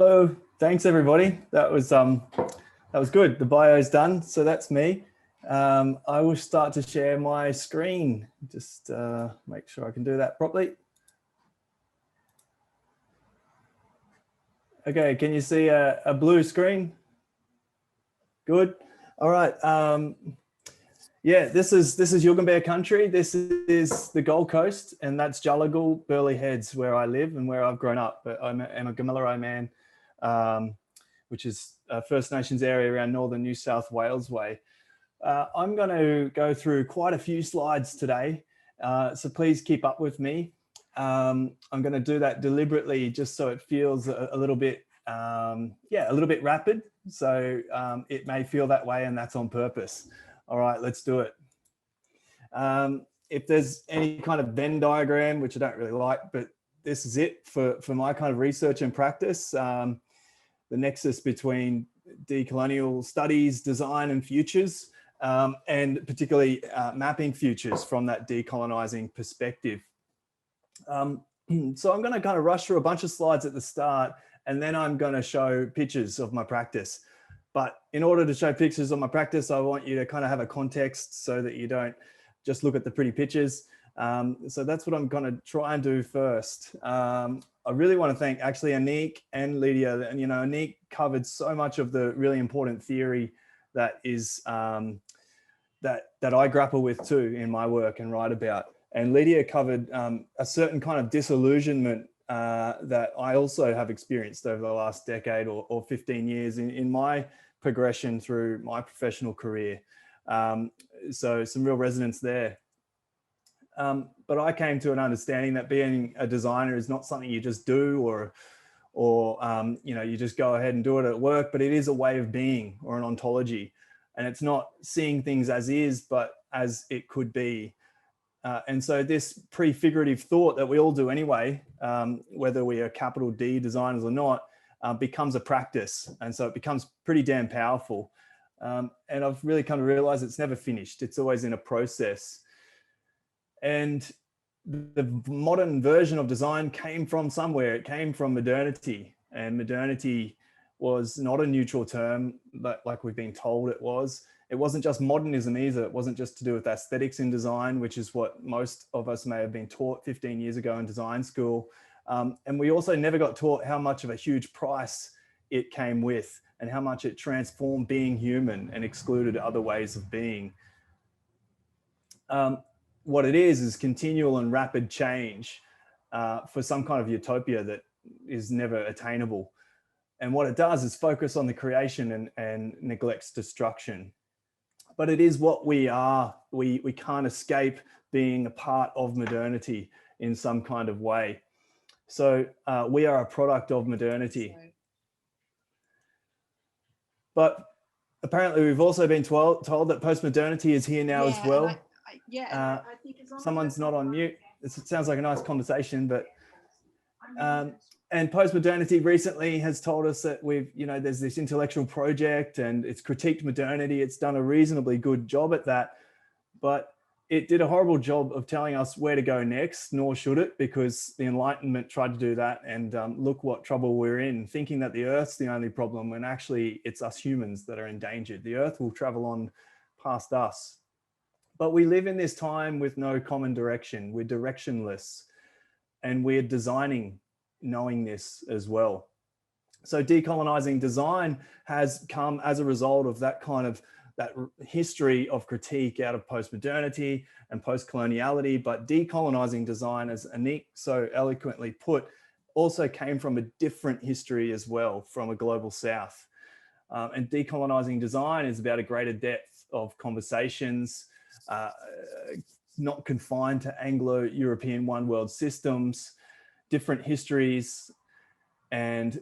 Hello, thanks everybody. That was good. The bio's done, so that's me. I will start to share my screen. Just make sure I can do that properly. Okay, can you see a blue screen? Good. All right. Yeah, this is Yugambeh country. This is the Gold Coast, and that's Jullagal, Burleigh Heads, where I live and where I've grown up. But I'm a Gamilaroi man, which is a First Nations area around northern New South Wales way. I'm going to go through quite a few slides today, so please keep up with me. I'm going to do that deliberately just so it feels a little bit, a little bit rapid. So it may feel that way, and that's on purpose. All right, let's do it. If there's any kind of Venn diagram, which I don't really like, but this is it for my kind of research and practice. The nexus between decolonial studies, design and futures, and particularly mapping futures from that decolonizing perspective. So I'm going to kind of rush through a bunch of slides at the start, and then I'm going to show pictures of my practice. But in order to show pictures of my practice, I want you to kind of have a context so that you don't just look at the pretty pictures. So that's what I'm going to try and do first. I really want to thank actually Anik and Lydia. And, you know, Anik covered so much of the really important theory that is that I grapple with too in my work and write about. And Lydia covered a certain kind of disillusionment that I also have experienced over the last decade or 15 years in my progression through my professional career. So some real resonance there. But I came to an understanding that being a designer is not something you just do or you know, you just go ahead and do it at work, but it is a way of being or an ontology. And it's not seeing things as is, but as it could be. And so this prefigurative thought that we all do anyway, whether we are capital D designers or not, becomes a practice. And so it becomes pretty damn powerful. And I've really come to realize it's never finished. It's always in a process. And the modern version of design came from somewhere. It came from modernity. And modernity was not a neutral term, but like we've been told it was. It wasn't just modernism either. It wasn't just to do with aesthetics in design, which is what most of us may have been taught 15 years ago in design school. And we also never got taught how much of a huge price it came with and how much it transformed being human and excluded other ways of being. What it is continual and rapid change for some kind of utopia that is never attainable. And what it does is focus on the creation and neglects destruction. But it is what we are. We can't escape being a part of modernity in some kind of way. So we are a product of modernity. But apparently we've also been told that post-modernity is here now as well. I think someone's not on mute. It sounds like a nice conversation, but and post-modernity recently has told us that there's this intellectual project and it's critiqued modernity. It's done a reasonably good job at that, but it did a horrible job of telling us where to go next, nor should it, because the Enlightenment tried to do that. And look what trouble we're in, thinking that the Earth's the only problem when actually it's us humans that are endangered. The Earth will travel on past us. But we live in this time with no common direction. We're directionless and we're designing knowing this as well. So decolonizing design has come as a result of that kind of that history of critique out of post-modernity and post-coloniality, but decolonizing design, as Anik so eloquently put, also came from a different history as well, from a global south. And decolonizing design is about a greater depth of conversations, not confined to Anglo-European one world systems, different histories, and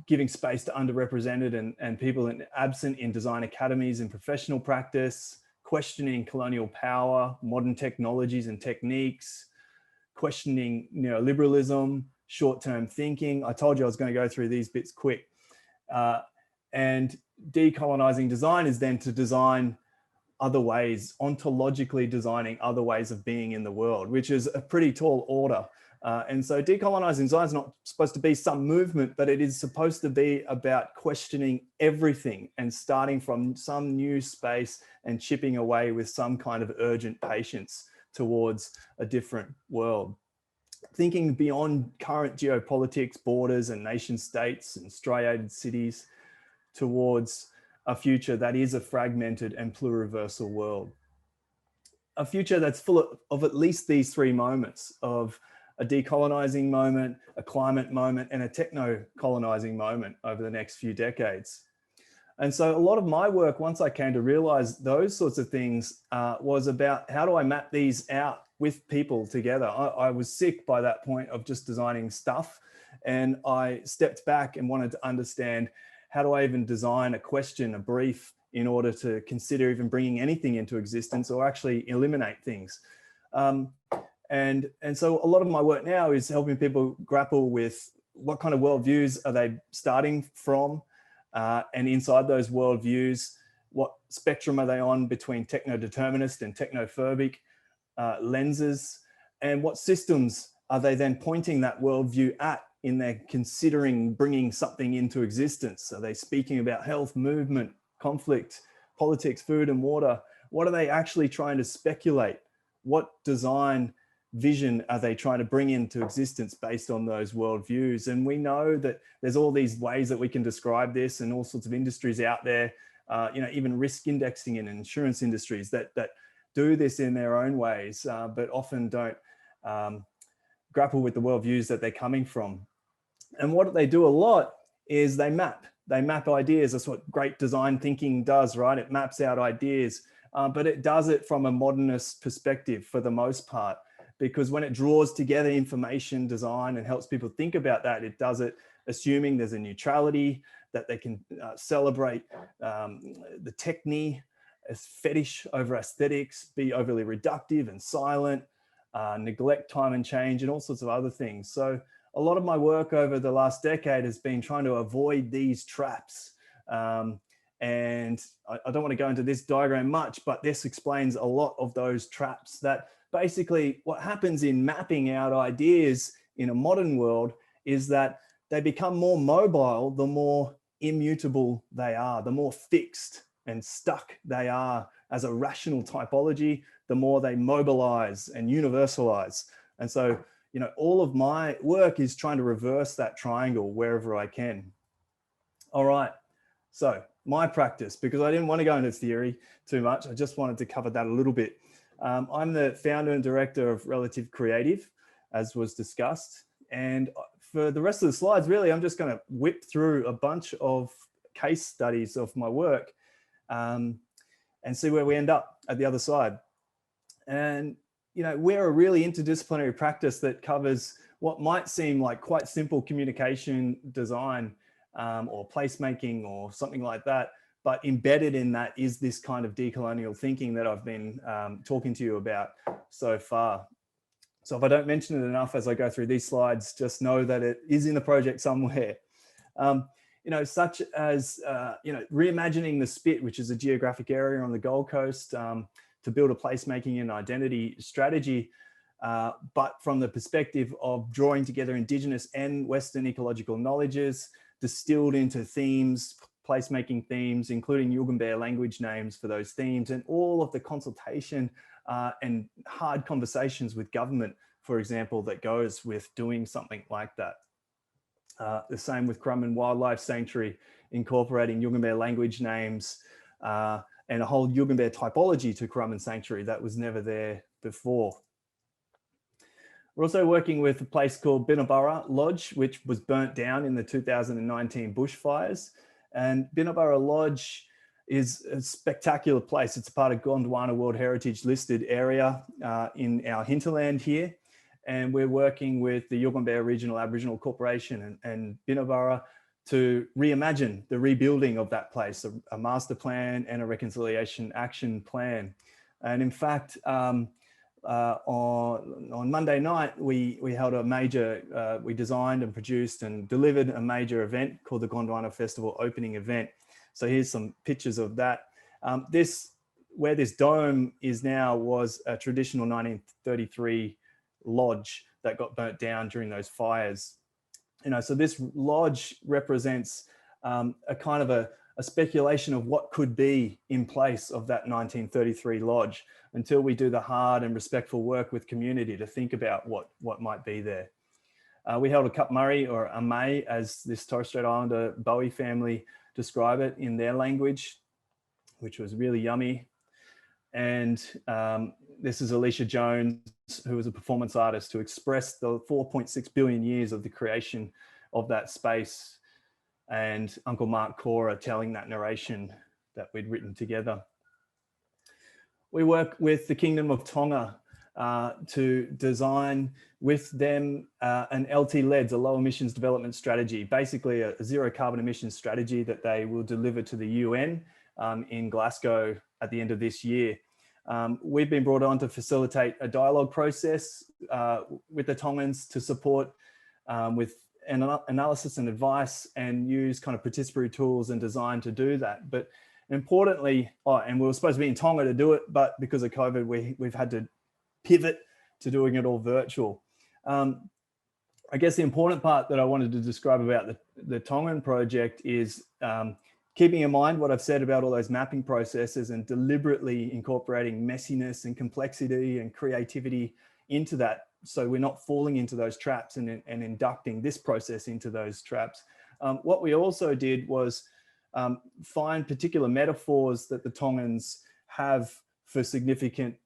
giving space to underrepresented and people absent in design academies and professional practice, questioning colonial power, modern technologies and techniques, questioning neoliberalism, short-term thinking. I told you I was going to go through these bits quick. And decolonizing design is then to design other ways, ontologically designing other ways of being in the world, which is a pretty tall order. And so decolonizing design is not supposed to be some movement, but it is supposed to be about questioning everything and starting from some new space and chipping away with some kind of urgent patience towards a different world. Thinking beyond current geopolitics, borders and nation states and striated cities towards a future that is a fragmented and pluriversal world. A future that's full of at least these three moments of a decolonizing moment, a climate moment, and a techno-colonizing moment over the next few decades. And so a lot of my work, once I came to realize those sorts of things, was about how do I map these out with people together. I was sick by that point of just designing stuff, and I stepped back and wanted to understand, how do I even design a question, a brief, in order to consider even bringing anything into existence or actually eliminate things. And so a lot of my work now is helping people grapple with what kind of worldviews are they starting from, and inside those worldviews, what spectrum are they on between techno-determinist and technophobic lenses, and what systems are they then pointing that worldview at in their considering bringing something into existence? Are they speaking about health, movement, conflict, politics, food and water? What are they actually trying to speculate? What design vision are they trying to bring into existence based on those worldviews? And we know that there's all these ways that we can describe this, and all sorts of industries out there, even risk indexing in insurance industries that do this in their own ways, but often don't grapple with the worldviews that they're coming from. And what they do a lot is they map ideas. That's what great design thinking does, right? It maps out ideas, but it does it from a modernist perspective for the most part, because when it draws together information design and helps people think about that, it does it assuming there's a neutrality, that they can celebrate the technique as fetish over aesthetics, be overly reductive and silent, neglect time and change, and all sorts of other things. So a lot of my work over the last decade has been trying to avoid these traps. And I don't want to go into this diagram much, but this explains a lot of those traps. That basically what happens in mapping out ideas in a modern world is that they become more mobile the more immutable they are, the more fixed and stuck they are as a rational typology, the more they mobilize and universalize. And so, all of my work is trying to reverse that triangle wherever I can. All right, so my practice, because I didn't want to go into theory too much, I just wanted to cover that a little bit. I'm the founder and director of Relative Creative, as was discussed. And for the rest of the slides, really, I'm just going to whip through a bunch of case studies of my work and see where we end up at the other side. And we're a really interdisciplinary practice that covers what might seem like quite simple communication design or placemaking or something like that. But embedded in that is this kind of decolonial thinking that I've been talking to you about so far. So if I don't mention it enough as I go through these slides, just know that it is in the project somewhere. Such as, reimagining the Spit, which is a geographic area on the Gold Coast, to build a placemaking and identity strategy, but from the perspective of drawing together indigenous and Western ecological knowledges, distilled into themes, placemaking themes, including Yugambeh language names for those themes, and all of the consultation and hard conversations with government, for example, that goes with doing something like that. The same with Currumbin Wildlife Sanctuary, incorporating Yugambeh language names and a whole Yugambeh typology to Currumbin Sanctuary that was never there before. We're also working with a place called Binaburra Lodge, which was burnt down in the 2019 bushfires. And Binaburra Lodge is a spectacular place. It's a part of Gondwana World Heritage listed area in our hinterland here. And we're working with the Yugambeh Regional Aboriginal Corporation and Binaburra to reimagine the rebuilding of that place, a master plan and a reconciliation action plan. And in fact, on Monday night, we held a major, we designed and produced and delivered a major event called the Gondwana Festival opening event. So here's some pictures of that. Where this dome is now was a traditional 1933 lodge that got burnt down during those fires. So this lodge represents a kind of a speculation of what could be in place of that 1933 lodge until we do the hard and respectful work with community to think about what might be there. We held a Cup Murray, or a May, as this Torres Strait Islander Bowie family describe it in their language, which was really yummy. And this is Alicia Jones, who was a performance artist, who expressed the 4.6 billion years of the creation of that space, and Uncle Mark Cora telling that narration that we'd written together. We work with the Kingdom of Tonga to design with them an LT-LEDS, a low emissions development strategy, basically a zero carbon emissions strategy that they will deliver to the UN in Glasgow at the end of this year. We've been brought on to facilitate a dialogue process with the Tongans to support with analysis and advice, and use kind of participatory tools and design to do that. But importantly, and we were supposed to be in Tonga to do it, but because of COVID, we've had to pivot to doing it all virtual. I guess the important part that I wanted to describe about the Tongan project is keeping in mind what I've said about all those mapping processes and deliberately incorporating messiness and complexity and creativity into that, so we're not falling into those traps and inducting this process into those traps. What we also did was find particular metaphors that the Tongans have for significant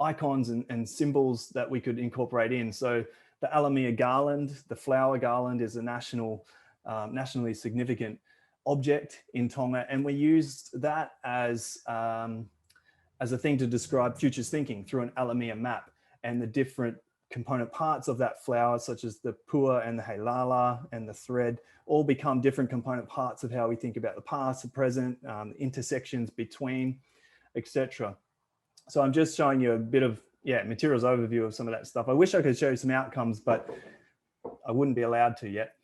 icons and symbols that we could incorporate in. So the Alamia garland, the flower garland, is a nationally significant object in Tonga, and we used that as a thing to describe futures thinking through an Alamia map, and the different component parts of that flower, such as the pua and the halala and the thread, all become different component parts of how we think about the past, the present, intersections between, etc. So I'm just showing you a bit of materials overview of some of that stuff. I wish I could show you some outcomes, but I wouldn't be allowed to yet.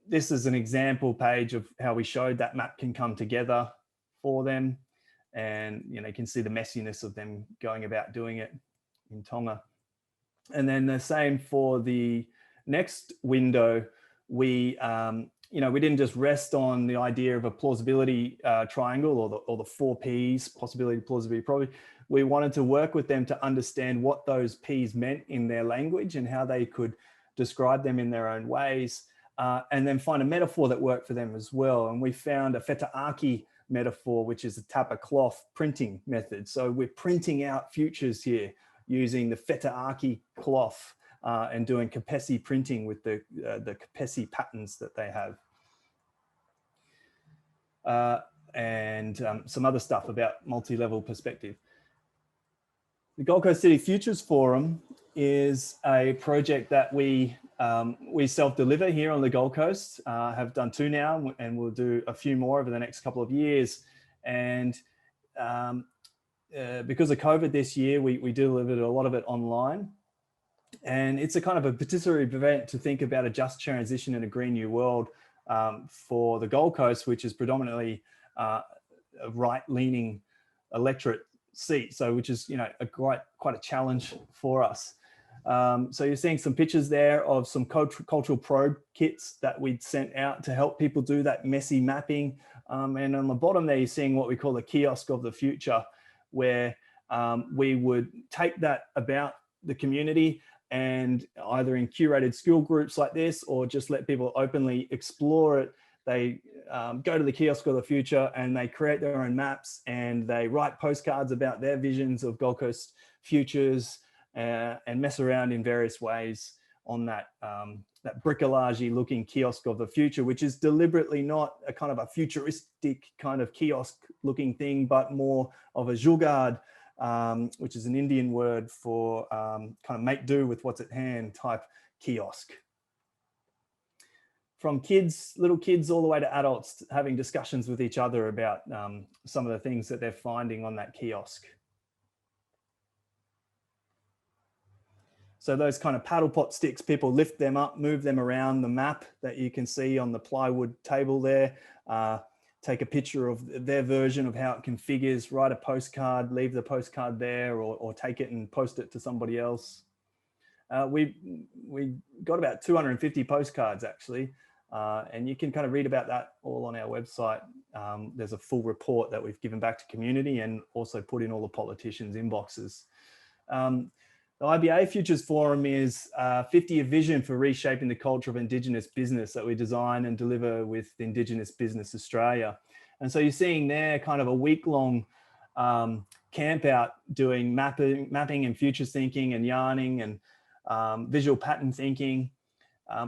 This is an example page of how we showed that map can come together for them. And you can see the messiness of them going about doing it in Tonga. And then the same for the next window. We didn't just rest on the idea of a plausibility triangle or the 4 Ps, possibility, plausibility, probability. We wanted to work with them to understand what those Ps meant in their language and how they could describe them in their own ways, and then find a metaphor that worked for them as well. And we found a fetaaki metaphor, which is a tapa cloth printing method. So we're printing out futures here using the fetaaki cloth and doing kapesi printing with the kapesi patterns that they have. And some other stuff about multi-level perspective. The Gold Coast City Futures Forum is a project that we self-deliver here on the Gold Coast, have done 2 now, and we'll do a few more over the next couple of years. And because of COVID this year, we delivered a lot of it online. And it's a kind of a participatory event to think about a just transition in a green new world for the Gold Coast, which is predominantly a right-leaning electorate seat, so which is quite a challenge for us. So you're seeing some pictures there of some cultural probe kits that we'd sent out to help people do that messy mapping. And on the bottom there, you're seeing what we call the Kiosk of the Future, where we would take that about the community and either in curated skill groups like this, or just let people openly explore it. They go to the Kiosk of the Future and they create their own maps, and they write postcards about their visions of Gold Coast futures, and mess around in various ways on that bricolage-y looking Kiosk of the Future, which is deliberately not a kind of a futuristic kind of kiosk looking thing, but more of a jugaad, which is an Indian word for kind of make do with what's at hand type kiosk. From kids, little kids, all the way to adults, having discussions with each other about some of the things that they're finding on that kiosk. So those kind of paddle pot sticks, people lift them up, move them around the map that you can see on the plywood table there, take a picture of their version of how it configures, write a postcard, leave the postcard there, or take it and post it to somebody else. We got about 250 postcards actually, and you can kind of read about that all on our website. There's a full report that we've given back to community and also put in all the politicians' inboxes. The Iba Futures Forum is a 50-year vision for reshaping the culture of Indigenous business that we design and deliver with Indigenous Business Australia. And so you're seeing there kind of a week-long camp out doing mapping and futures thinking and yarning and visual pattern thinking,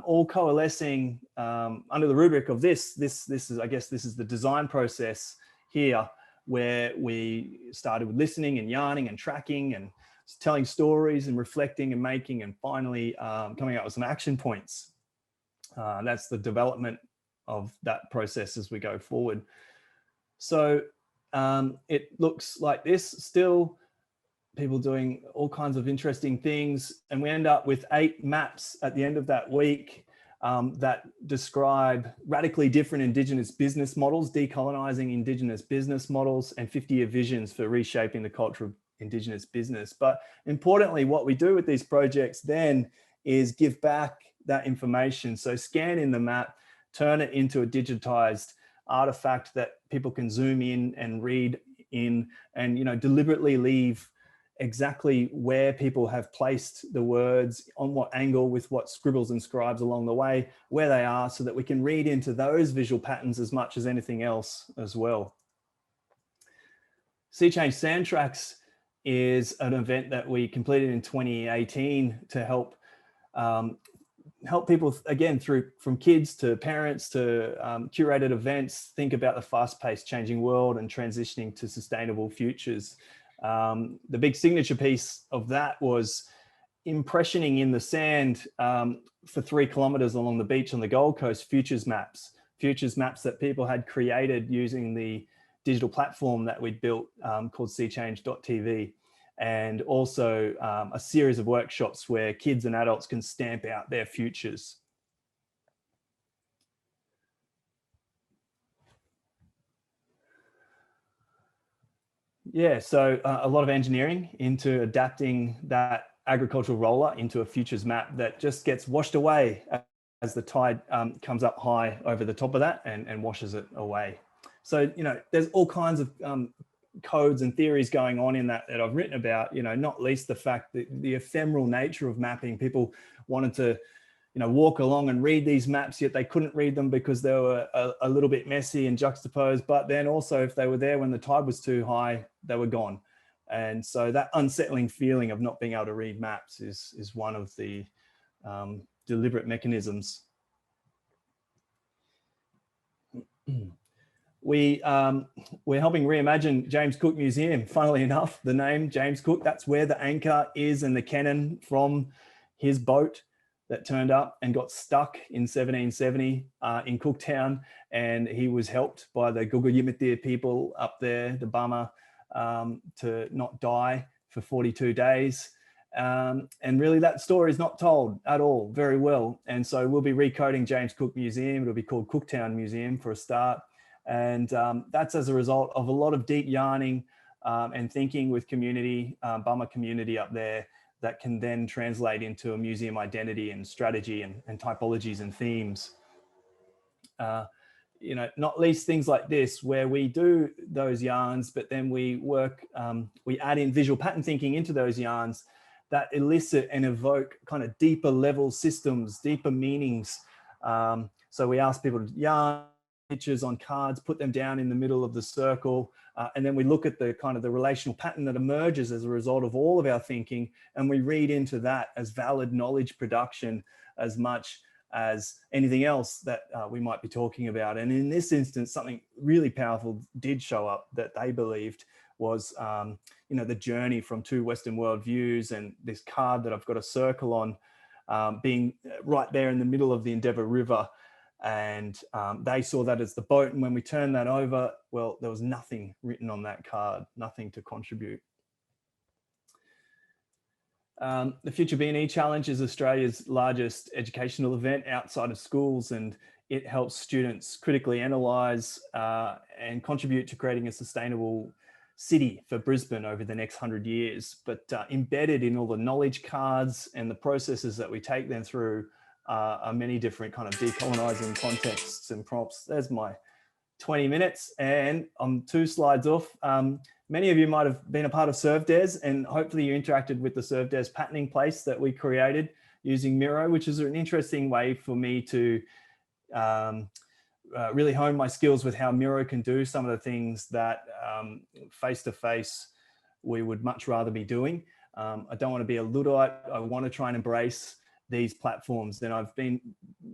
all coalescing under the rubric of this is, I guess, this is the design process here, where we started with listening and yarning and tracking and telling stories and reflecting and making, and finally coming up with some action points. That's the development of that process as we go forward. So it looks like this still, people doing all kinds of interesting things. And we end up with 8 maps at the end of that week that describe radically different Indigenous business models, decolonizing Indigenous business models, and 50-year visions for reshaping the culture of Indigenous business. But importantly, what we do with these projects then is give back that information. So scan in the map, turn it into a digitized artifact that people can zoom in and read in, and deliberately leave exactly where people have placed the words, on what angle, with what scribbles and scribes along the way, where they are, so that we can read into those visual patterns as much as anything else as well. Sea Change Sand Tracks is an event that we completed in 2018 to help people, again, from kids to parents to curated events, think about the fast-paced changing world and transitioning to sustainable futures. The big signature piece of that was impressioning in the sand for 3 kilometers along the beach on the Gold Coast, futures maps that people had created using the digital platform that we'd built called seachange.tv, and also a series of workshops where kids and adults can stamp out their futures. Yeah, so a lot of engineering into adapting that agricultural roller into a futures map that just gets washed away as the tide comes up high over the top of that and washes it away. So, there's all kinds of codes and theories going on in that I've written about, not least the fact that the ephemeral nature of mapping. People wanted to, walk along and read these maps, yet they couldn't read them because they were a little bit messy and juxtaposed. But then also, if they were there when the tide was too high, they were gone. And so that unsettling feeling of not being able to read maps is one of the deliberate mechanisms. We're helping reimagine James Cook Museum. Funnily enough, the name James Cook, that's where the anchor is and the cannon from his boat that turned up and got stuck in 1770 in Cooktown. And he was helped by the Gugu people up there, the Bama, to not die for 42 days. And really that story is not told at all very well. And so we'll be recoding James Cook Museum. It'll be called Cooktown Museum for a start. And that's as a result of a lot of deep yarning and thinking with community, Bama community up there, that can then translate into a museum identity and strategy and typologies and themes. Not least things like this, where we do those yarns, but then we work, we add in visual pattern thinking into those yarns that elicit and evoke kind of deeper level systems, deeper meanings. So we ask people to yarn pictures on cards, put them down in the middle of the circle, and then we look at the kind of the relational pattern that emerges as a result of all of our thinking, and we read into that as valid knowledge production as much as anything else that we might be talking about. And in this instance, something really powerful did show up that they believed was, the journey from 2 Western world views, and this card that I've got a circle on being right there in the middle of the Endeavour River. And they saw that as the boat. And when we turned that over, well, there was nothing written on that card, nothing to contribute. The Future B&E Challenge is Australia's largest educational event outside of schools, and it helps students critically analyse and contribute to creating a sustainable city for Brisbane over the next 100 years, but embedded in all the knowledge cards and the processes that we take them through are many different kind of decolonising contexts and prompts. There's my 20 minutes and I'm 2 slides off. Many of you might have been a part of ServDes, and hopefully you interacted with the ServDes patterning place that we created using Miro, which is an interesting way for me to really hone my skills with how Miro can do some of the things that face-to-face we would much rather be doing. I don't want to be a Luddite. I want to try and embrace these platforms. And I've been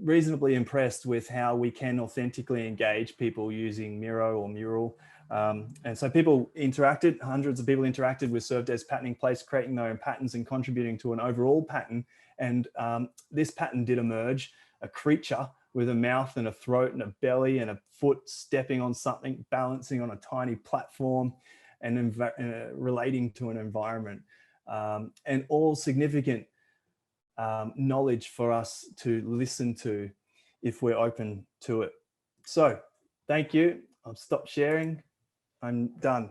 reasonably impressed with how we can authentically engage people using Miro or Mural. And so people interacted, hundreds of people interacted with ServDes patterning place, creating their own patterns and contributing to an overall pattern. And this pattern did emerge, a creature with a mouth and a throat and a belly and a foot stepping on something, balancing on a tiny platform and relating to an environment. And all significant knowledge for us to listen to if we're open to it. So thank you. I'll stop sharing. I'm done.